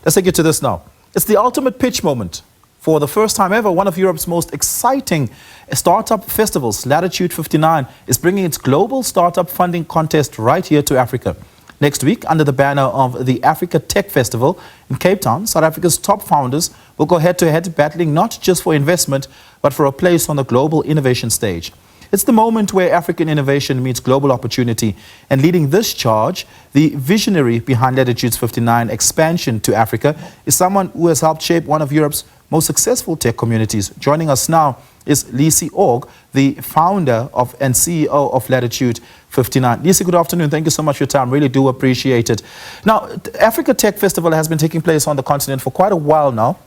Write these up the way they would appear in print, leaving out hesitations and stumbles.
Let's take you to this now. It's the ultimate pitch moment. For the first time ever, one of Europe's most exciting startup festivals, Latitude59, is bringing its global startup funding contest right here to Africa. Next week, under the banner of the Africa Tech Festival in Cape Town, South Africa's top founders will go head-to-head, battling not just for investment, but for a place on the global innovation stage. It's the moment where African innovation meets global opportunity. And leading this charge, the visionary behind Latitude's 59 expansion to Africa is someone who has helped shape one of Europe's most successful tech communities. Joining us now is Liisi Org, the founder of and CEO of Latitude59. Liisi, good afternoon. Thank you so much for your time. Really do appreciate it. Now, Africa Tech Festival has been taking place on the continent for quite a while now,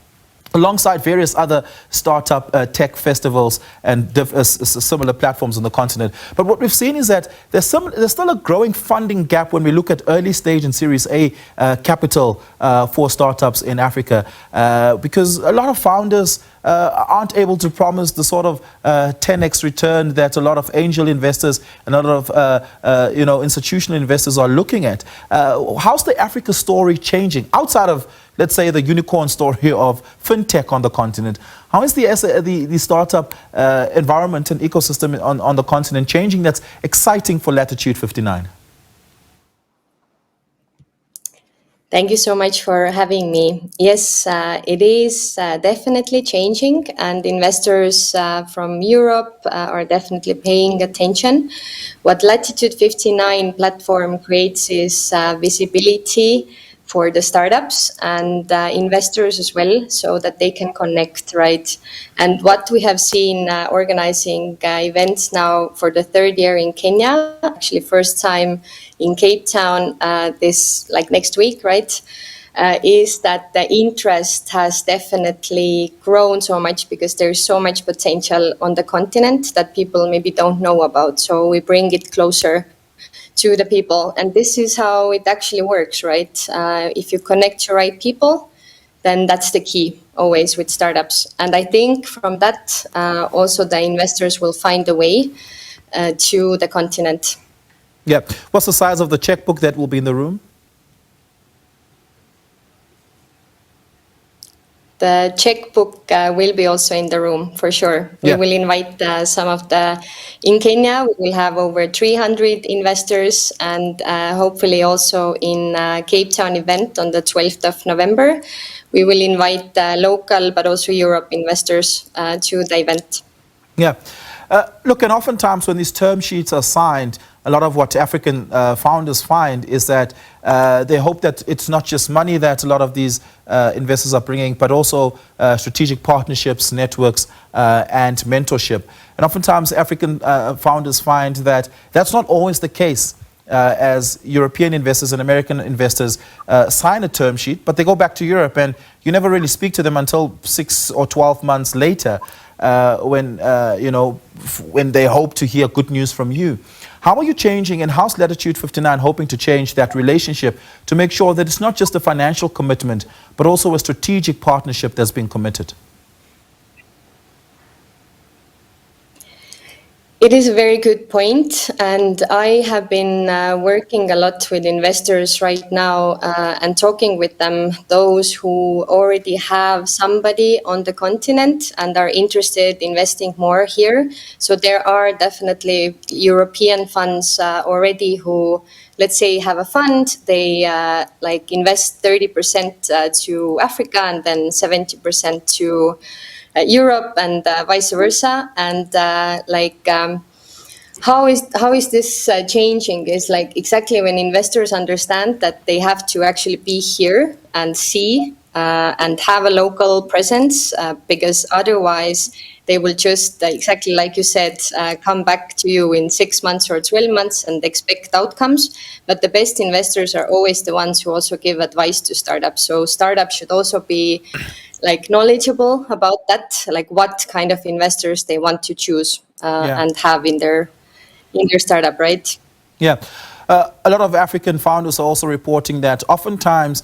alongside various other startup tech festivals and similar platforms on the continent. But what we've seen is that there's still a growing funding gap when we look at early stage and Series A capital for startups in Africa, because a lot of founders aren't able to promise the sort of 10x return that a lot of angel investors and a lot of institutional investors are looking at. How's the Africa story changing outside of, let's say, the unicorn story of fintech on the continent? How is the startup environment and ecosystem on the continent changing that's exciting for Latitude59? Thank you so much for having me. Yes, it is definitely changing, and investors from Europe are definitely paying attention. What Latitude59 platform creates is visibility for the startups and investors as well, so that they can connect, right? And what we have seen organizing events now for the third year in Kenya, actually first time in Cape Town next week, right? Is that the interest has definitely grown so much because there's so much potential on the continent that people maybe don't know about. So we bring it closer to the people, and this is how it actually works, right? If you connect to right people, then that's the key always with startups. And I think from that also the investors will find a way to the continent. Yeah. What's the size of the checkbook that will be in the room? The checkbook will be also in the room, for sure. Yeah. We will invite in Kenya, we will have over 300 investors, and hopefully also in Cape Town event on the 12th of November, we will invite local but also Europe investors to the event. Yeah. Look, and oftentimes when these term sheets are signed, a lot of what African founders find is that they hope that it's not just money that a lot of these investors are bringing, but also strategic partnerships, networks, and mentorship. And oftentimes African founders find that that's not always the case, as European investors and American investors sign a term sheet, but they go back to Europe and you never really speak to them until 6 or 12 months later, when they hope to hear good news from you. How are you changing, and how's Latitude59 hoping to change that relationship to make sure that it's not just a financial commitment, but also a strategic partnership that's been committed? It is a very good point, and I have been working a lot with investors right now and talking with them, those who already have somebody on the continent and are interested in investing more here. So there are definitely European funds already who, let's say, have a fund, they invest 30% to Africa and then 70% to Europe and vice versa. And how is this changing is exactly when investors understand that they have to actually be here and see and have a local presence, because otherwise they will just, exactly like you said, come back to you in 6 months or 12 months and expect outcomes. But the best investors are always the ones who also give advice to startups. So startups should also be knowledgeable about that, what kind of investors they want to choose and have in their startup, right? Yeah. A lot of African founders are also reporting that oftentimes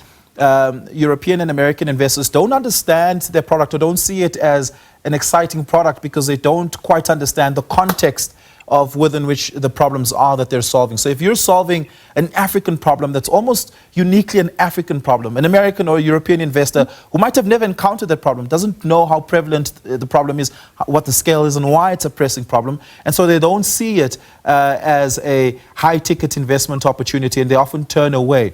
European and American investors don't understand their product or don't see it as an exciting product because they don't quite understand the context of within which the problems are that they're solving. So if you're solving an African problem that's almost uniquely an African problem, an American or European investor who might have never encountered that problem, doesn't know how prevalent the problem is, what the scale is, and why it's a pressing problem, and so they don't see it as a high-ticket investment opportunity, and they often turn away.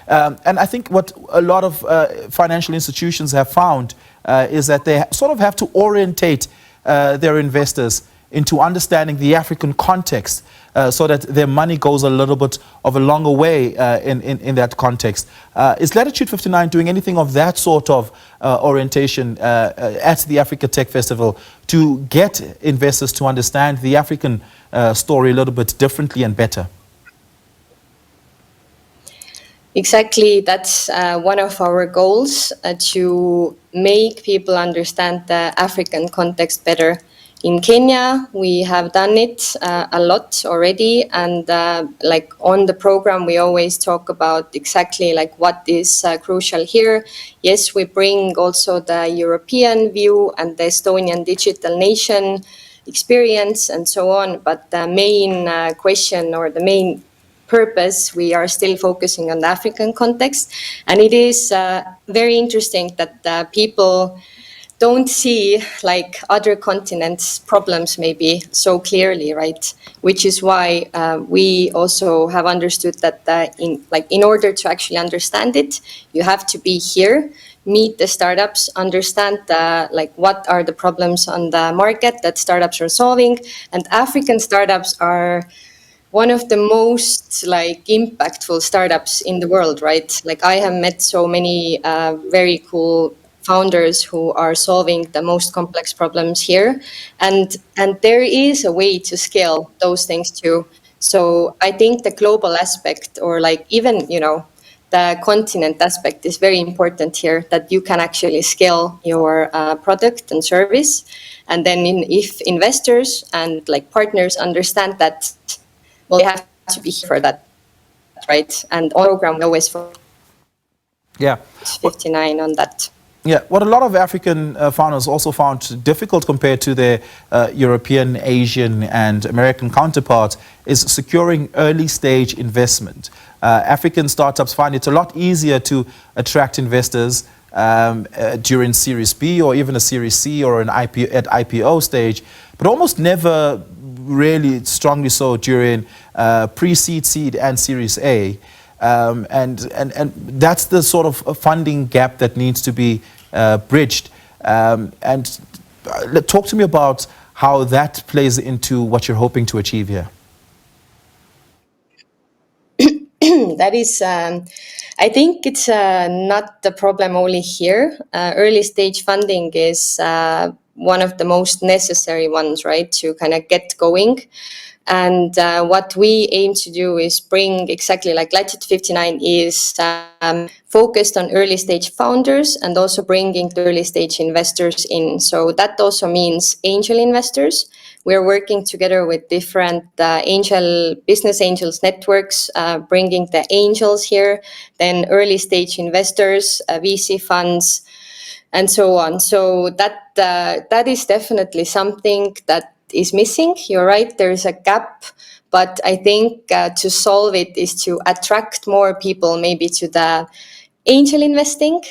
And I think what a lot of financial institutions have found is that they sort of have to orientate their investors into understanding the African context so that their money goes a little bit of a longer way in that context. Is Latitude 59 doing anything of that sort of orientation at the Africa Tech Festival to get investors to understand the African story a little bit differently and better? Exactly, that's one of our goals, to make people understand the African context better. In Kenya, we have done it a lot already, and like on the program, we always talk about exactly like what is crucial here. Yes, we bring also the European view and the Estonian digital nation experience and so on, but the main question or the main purpose, we are still focusing on the African context. And it is very interesting that people don't see like other continents' problems maybe so clearly, right? Which is why we also have understood that in order to actually understand it, you have to be here, meet the startups, understand what are the problems on the market that startups are solving, and African startups are one of the most impactful startups in the world, right? Like I have met so many very cool founders who are solving the most complex problems here, and there is a way to scale those things too. So I think the global aspect, or even the continent aspect, is very important here. That you can actually scale your product and service, and then if investors and partners understand that, well, they have to be here for that, right? And on the program, we always focus Yeah. 59 on that. Yeah, what a lot of African founders also found difficult compared to their European, Asian, and American counterparts is securing early stage investment. African startups find it a lot easier to attract investors during Series B or even a Series C or at IPO stage, but almost never really strongly so during pre-seed, seed, and Series A. And that's the sort of funding gap that needs to be bridged. And talk to me about how that plays into what you're hoping to achieve here. That is, I think it's not the problem only here. Early stage funding is one of the most necessary ones, right, to kind of get going. And what we aim to do is bring exactly like Latitude59 is focused on early stage founders and also bringing the early stage investors in. So that also means angel investors. We're working together with different business angels networks, bringing the angels here, then early stage investors, VC funds, and so on. So that is definitely something that is missing. You're right, there's a gap, but I think to solve it is to attract more people maybe to the angel investing,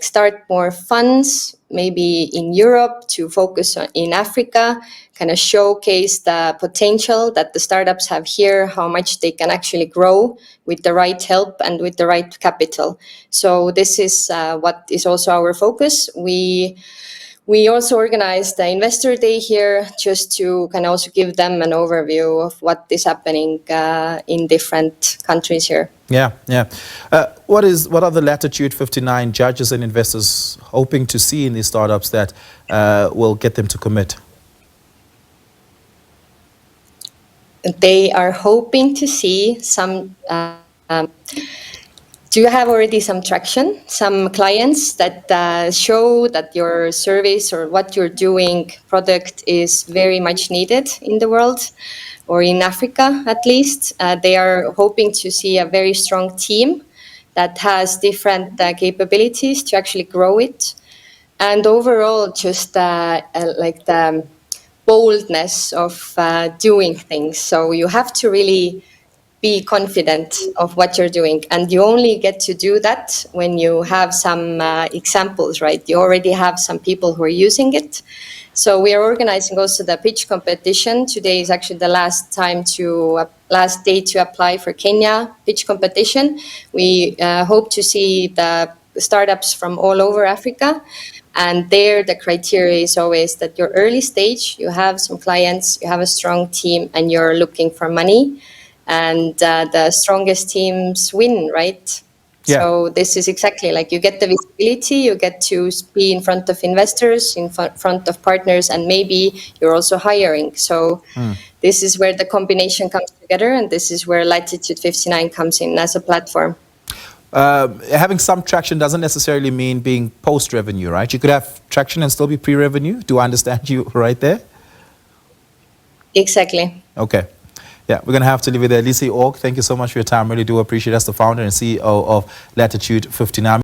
start more funds maybe in Europe to focus in Africa, kind of showcase the potential that the startups have here, how much they can actually grow with the right help and with the right capital. So this is what is also our focus. We also organized the Investor Day here just to kind of also give them an overview of what is happening in different countries here. Yeah, yeah. What are the Latitude 59 judges and investors hoping to see in these startups that will get them to commit? They are hoping to see some. Do you have already some traction, some clients that show that your service or what you're doing product is very much needed in the world, or in Africa at least? They are hoping to see a very strong team that has different capabilities to actually grow it. And overall, just boldness of doing things. So you have to really be confident of what you're doing, and you only get to do that when you have some examples, right? You already have some people who are using it. So we are organizing also the pitch competition. Today is actually the last day to apply for Kenya pitch competition. We hope to see the startups from all over Africa. And there, the criteria is always that you're early stage, you have some clients, you have a strong team, and you're looking for money. And the strongest teams win, right? Yeah. So this is exactly like you get the visibility, you get to be in front of investors, in front of partners, and maybe you're also hiring. So this is where the combination comes together, and this is where Latitude 59 comes in as a platform. Having some traction doesn't necessarily mean being post-revenue, right? You could have traction and still be pre-revenue. Do I understand you right there? Exactly. Okay. Yeah, we're going to have to leave it there. Liisi Org, thank you so much for your time. Really do appreciate it as the founder and CEO of Latitude 59.